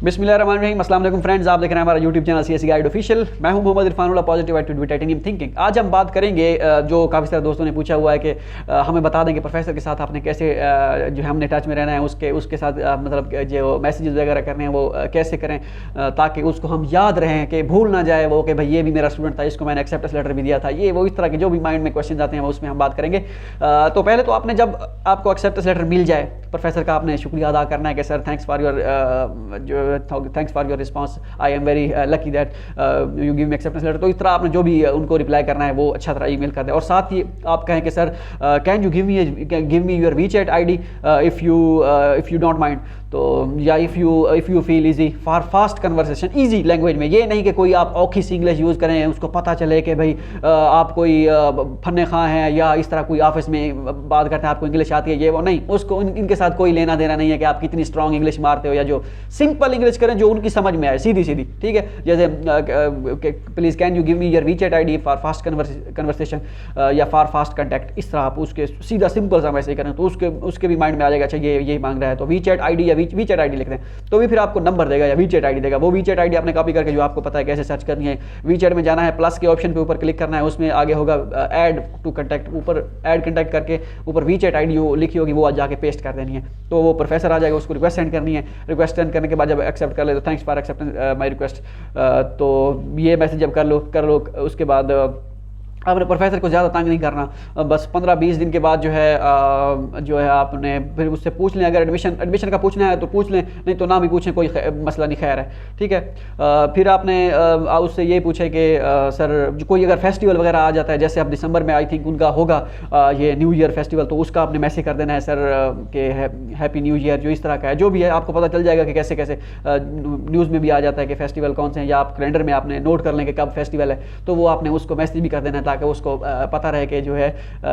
बिस्मिल्लाहिर्रहमानिर्रहीम। अस्सलाम वालेकुम फ्रेंड्स, आप देख रहे हैं हमारा YouTube channel CSE guide official. मैं हूं Mohammad Irfanullah, positive attitude with titanium thinking. आज हम बात करेंगे जो काफ़ी सारे दोस्तों ने पूछा हुआ है कि हमें बता दें कि प्रोफेसर के साथ आपने कैसे जो है हमने टच में रहना है, उसके साथ मतलब जो मैसेजेस वगैरह करने हैं वो कैसे करें ताकि उसको हम याद रहें कि भूल ना जाए वो कि भाई ये भी मेरा स्टूडेंट था, इसको मैंने एक्सेप्टेंस लेटर भी दिया था। ये वो इस तरह के जो भी माइंड में क्वेश्चन आते हैं वो उसमें हम बात करेंगे। तो पहले तो आपने जब आपको एक्सेप्टेंस लेटर मिल जाए प्रोफेसर का, आपने शुक्रिया अदा करना है कि sir thanks for your response, I am very lucky that you give me acceptance letter. तो इस तरह आपने जो भी उनको रिप्लाई करना है वो अच्छा तरह ईमेल कर दें। और साथ ही आप कहें कि sir can you give me your WeChat ID if you don't mind. तो या if you feel easy for fast conversation, easy language में। ये नहीं कि कोई आप औखी सी इंग्लिश यूज़ करें, उसको पता चले कि भाई आप कोई फन्ने खां हैं या इस तरह कोई ऑफिस में बात करते हैं, आपको इंग्लिश आती है, ये वो नहीं। उसको इनके साथ कोई लेना देना नहीं है कि आप कितनी स्ट्रॉन्ग इंग्लिश मारते हो, या जो सिंपल इंग्लिश करें जो उनकी समझ में आए, सीधी सीधी। ठीक है, जैसे please can you give me your WeChat ID for fast conversation या फॉर फास्ट कॉन्टैक्ट। इस तरह आप उसके सीधा सिंपल सा मैसेज करें तो उसके भी माइंड में आ जाएगा अच्छा ये यही मांग रहा है। तो वीचैट आईडी या वीचैट आईडी लिख दें तो भी फिर आपको नंबर देगा या वीचैट आईडी देगा। वो वीचैट आईडी आपने कॉपी करके जो आपको पता है कैसे सर्च करनी है, वीचैट में जाना है, प्लस के ऑप्शन पे ऊपर क्लिक करना है, उसमें आगे होगा ऐड टू कॉन्टैक्ट, ऊपर ऐड कॉन्टैक्ट करके ऊपर वीचैट आईडी लिखी होगी वो जाके पेस्ट कर देनी है। तो वो प्रोफेसर आ जाएगा, उसको रिक्वेस्ट सेंड करनी है। रिक्वेस्ट सेंड करने के बाद जब एक्सेप्ट कर ले तो thanks for acceptance my request. तो ये मैसेज जब कर लो उसके बाद आपने प्रोफेसर को ज़्यादा तंग नहीं करना। बस 15-20 दिन के बाद जो है आपने फिर उससे पूछ लें, अगर एडमिशन का पूछना है तो पूछ लें, नहीं तो ना भी पूछें, कोई मसला नहीं, खैर है। ठीक है, फिर आपने उससे ये पूछे कि सर कोई अगर फेस्टिवल वगैरह आ जाता है, जैसे अब दिसंबर में आई थिंक उनका होगा ये न्यू ईयर फेस्टिवल, तो उसका आपने मैसेज कर देना है सर कि हैप्पी न्यू ईयर, जो इस तरह का है, जो भी है आपको पता चल जाएगा कि कैसे कैसे न्यूज़ में भी आ जाता है कि फेस्टिवल कौन से हैं, या आप कैलेंडर में आपने नोट कर लें कि कब फेस्टिवल है, तो वो आपने उसको मैसेज भी कर देना है ताकि उसको पता रहे कि जो है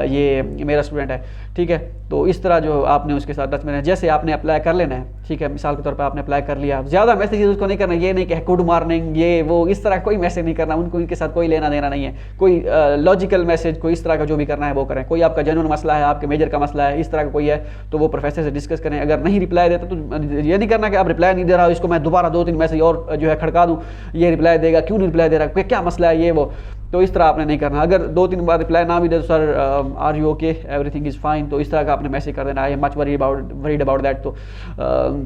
ये मेरा स्टूडेंट है। ठीक है, तो इस तरह जो आपने उसके साथ टच में रहना। जैसे आपने अप्लाई कर लेना है, ठीक है, मिसाल के तौर पर आपने अप्लाई कर लिया, ज़्यादा मैसेजेस उसको नहीं करना। ये नहीं कि गुड मॉर्निंग ये वो इस तरह कोई मैसेज नहीं करना, उनको इनके साथ कोई लेना देना नहीं है। कोई लॉजिकल मैसेज, कोई इस तरह का जो भी करना है वो करें। कोई आपका जेन्युइन मसला है, आपके मेजर का मसला है, इस तरह का कोई है तो वो प्रोफेसर से डिस्कस करें। अगर नहीं रिप्लाई देता तो ये नहीं करना कि आप रिप्लाई नहीं दे रहा हो, इसको मैं दोबारा 2-3 मैसेज और जो है खड़का दूँ, ये रिप्लाई देगा, क्यों नहीं रिप्लाई दे रहा, क्या मसला है, ये वो। तो इस तरह आपने नहीं करना। अगर 2-3 बार रिप्लाई ना भी दे तो sir are you okay, everything is fine, तो इस तरह का आपने मैसेज कर देना, I am much worried about that.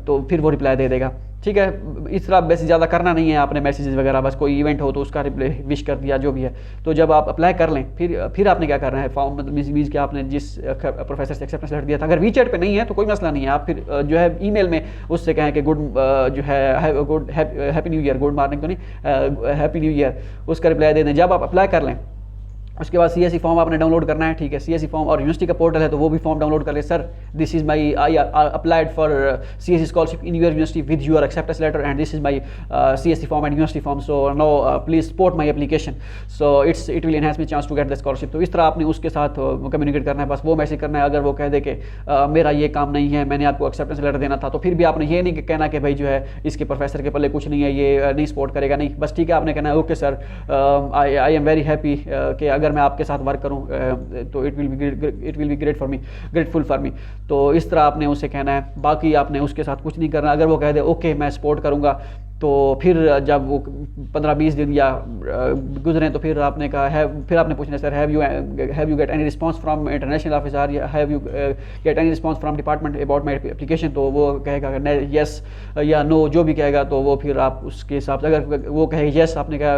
तो फिर वो रिप्लाई दे देगा। ठीक है, इस तरह वैसे ज़्यादा करना नहीं है आपने मैसेजेस वगैरह, बस कोई इवेंट हो तो उसका रिप्लाई विश कर दिया, जो भी है। तो जब आप अप्लाई कर लें फिर आपने क्या करना है, फॉर्म मतलब मीन्स कि आपने जिस प्रोफेसर से एक्सेप्टेंस लेटर दिया था, अगर वीचैट पे नहीं है तो कोई मसला नहीं है, आप फिर जो है ईमेल में उससे कहें कि जो है good happy new year, good morning तो नहीं, हैप्पी न्यू ईयर, उसका रिप्लाई दे दें। जब आप अप्लाई कर लें उसके बाद सीएसई फॉर्म आपने डाउनलोड करना है। ठीक है, सीएसई फॉर्म और यूनिवर्सिटी का पोर्टल है तो वो भी फॉर्म डाउनलोड कर ले। Sir this is my I applied for CSE scholarship in your university with your acceptance letter and this is my CSE form and university form, so no please support my application, so it will enhance me chance to get the scholarship. तो इस तरह आपने उसके साथ communicate करना है, बस वो मैसेज करना है। अगर वो कह दे कि मेरा ये काम नहीं है, मैंने आपको एक्सेप्टेंस लेटर देना था, तो फिर भी आपने ये नहीं कहना कि भाई जो है इसके प्रोफेसर के पल्ले कुछ नहीं है, ये नहीं सपोर्ट करेगा, नहीं। बस ठीक है, आपने कहना है okay sir I am very happy कि अगर मैं आपके साथ वर्क करूं तो it will be grateful for me. तो इस तरह आपने उसे कहना है, बाकी आपने उसके साथ कुछ नहीं करना। अगर वो कह दे ओके मैं सपोर्ट करूंगा, तो फिर जब वो 15-20 दिन या गुजरें तो फिर आपने कहा है, फिर आपने पूछना sir have you get any response from international officer, या have you get any response from department about my application. तो वो कहेगा यस या नो, जो भी कहेगा तो वो फिर आप उसके हिसाब से, अगर वो कहे यस आपने कहा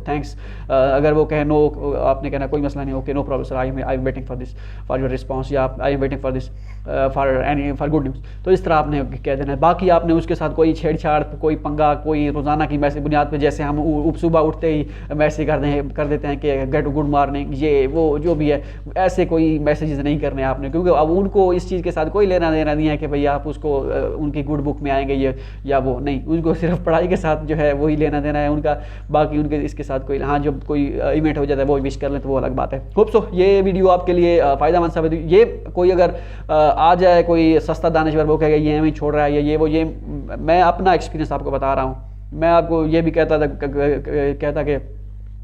थैंक्स, अगर वो कहे नो आपने कहना कोई मसला नहीं, okay no problem sir, I am waiting for your response, या I am waiting for this for good news. तो इस तरह आपने कह देना है। बाकी आपने उसके साथ कोई छेड़छाड़, कोई पंगा, कोई रोज़ाना की मैसेज बुनियाद पे, जैसे हम सुबह उठते ही मैसेज कर देते हैं कि गेट गुड मॉर्निंग, ये वो जो भी है, ऐसे कोई मैसेजेस नहीं करने आपने, क्योंकि अब उनको इस चीज़ के साथ कोई लेना देना नहीं है कि भाई आप उसको उनकी गुड बुक में आएंगे ये या वो, नहीं। उनको सिर्फ पढ़ाई के साथ जो है वही लेना देना है उनका, बाकी उनके इसके साथ कोई, हाँ जब कोई इवेंट हो जाता है वो विश कर लें तो वो अलग बात है। होप सो ये वीडियो आपके लिए फ़ायदेमंद साबित हुई। ये कोई अगर आ जाए कोई सस्ता दानिश्वर, वो कहेगा ये हमें छोड़ रहा है, ये वो, ये मैं अपना एक्सपीरियंस आपको बता रहा हूँ। मैं आपको ये भी कहता कि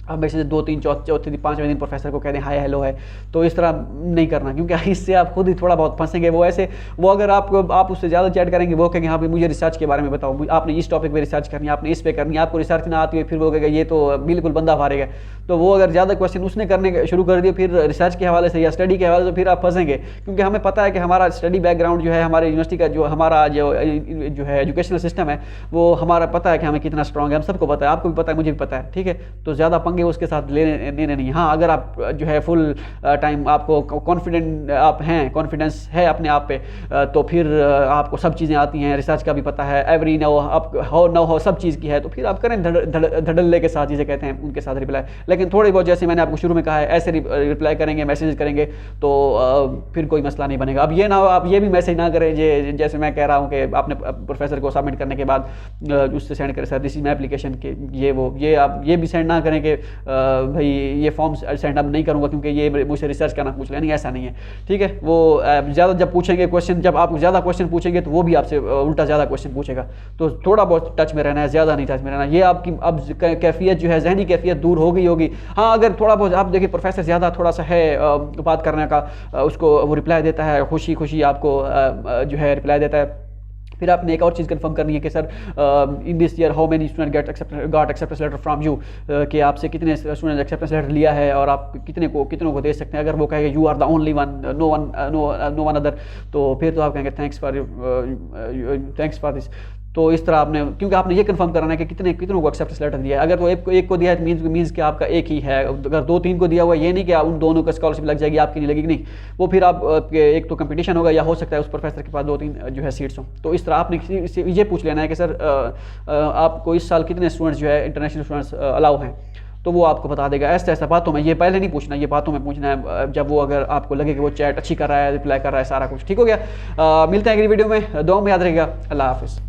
हमेशा से 2 3 चौथे दिन 5वें दिन प्रोफेसर को कह दें हाय हेलो है, तो इस तरह नहीं करना, क्योंकि इससे आप खुद ही थोड़ा बहुत फंसेंगे। वो अगर आप उससे ज़्यादा चैट करेंगे, वो कहेंगे हाँ भाई मुझे रिसर्च के बारे में बताओ, आपने इस टॉपिक पे रिसर्च करनी है, आपने इस पे करनी है, आपको रिसर्च ना आती है, फिर वो कहेगा ये तो बिल्कुल बंदा फाड़ेगा। तो वो अगर ज़्यादा क्वेश्चन उसने करने शुरू कर दिए फिर रिसर्च के हवाले से या स्टडी के हवाले से, फिर आप फंसेंगे। क्योंकि हमें पता है कि हमारा स्टडी बैकग्राउंड जो है, हमारे यूनिवर्सिटी का जो हमारा जो है एजुकेशनल सिस्टम है, वो हमारा पता है कि हमें कितना स्ट्रॉन्ग है, हम सबको पता है, आपको भी पता है, मुझे भी पता है, ठीक है। तो ज़्यादा पंगे उसके साथ लेने नहीं। हाँ, अगर आप जो है फुल टाइम आपको कॉन्फिडेंट आप हैं, कॉन्फिडेंस है अपने आप पे, तो फिर आपको सब चीज़ें आती हैं, रिसर्च का भी पता है, एवरी नो आप हो सब चीज़ की है, तो फिर आप करें धड़ल्ले के साथ, जिसे कहते हैं उनके साथ रिप्लाई। लेकिन थोड़ी बहुत, जैसे मैंने आपको शुरू में कहा है, ऐसे रिप्लाई करेंगे, मैसेज करेंगे, तो फिर कोई मसला नहीं बनेगा। अब ये ना हो आप ये भी मैसेज ना करें जैसे मैं कह रहा हूँ कि आपने प्रोफेसर को सबमिट करने के बाद उससे सेंड करें sir this is my application के ये आप ये भी सेंड ना करें कि भाई ये फॉर्म सेंड अप नहीं करूँगा क्योंकि ये मुझसे रिसर्च करना पूछ लें, नहीं ऐसा नहीं है, ठीक है। वो ज़्यादा जब पूछेंगे क्वेश्चन, जब आप ज़्यादा क्वेश्चन पूछेंगे तो वो भी आपसे उल्टा ज़्यादा क्वेश्चन पूछेगा। तो थोड़ा बहुत टच में रहना है, ज़्यादा नहीं टच में रहना। ये आपकी अब कैफियत जो है, जहनी कैफियत दूर हो गई होगी। हाँ, अगर थोड़ा बहुत आप देखिए प्रोफेसर ज़्यादा थोड़ा सा है बात करने का, उसको वो रिप्लाई देता है, खुशी खुशी आपको जो है रिप्लाई देता है। फिर आपने एक और चीज़ कंफर्म करनी है कि sir in this year how many student got acceptance letter from you, कि आपसे कितने स्टूडेंट एक्सेप्टेंस लेटर लिया है और आप कितनों को दे सकते हैं। अगर वो कहेगा you are the only one, no one other, तो फिर तो आप कहेंगे थैंक्स फॉर दिस। तो इस तरह आपने, क्योंकि आपने ये कंफर्म कराना है कि कितनों को एक्सेप्टेंस लेटर दिया है। अगर तो एक को दिया है मीन्स कि आपका एक ही है। अगर 2 3 को दिया हुआ है, ये नहीं कि उन दोनों को स्कॉलरशिप लग जाएगी, आपकी नहीं लगेगी, नहीं। वो फिर आप एक तो कंपटीशन होगा, या हो सकता है उस प्रोफेसर के पास 2 3 जो है सीट्स हों। तो इस तरह आपने ये पूछ लेना है कि सर आपको इस साल कितने स्टूडेंट्स जो है इंटरनेशनल स्टूडेंट्स अलाउ हैं, तो वो आपको बता देगा। ऐसा बातों में, ये पहले नहीं पूछना, ये बातों में पूछना है जब वो अगर आपको लगे कि वो चैट अच्छी कर रहा है, रिप्लाई कर रहा है, सारा कुछ ठीक हो गया। मिलते हैं अगली वीडियो में, दुआ में याद रहेगा। अल्लाह हाफिज़।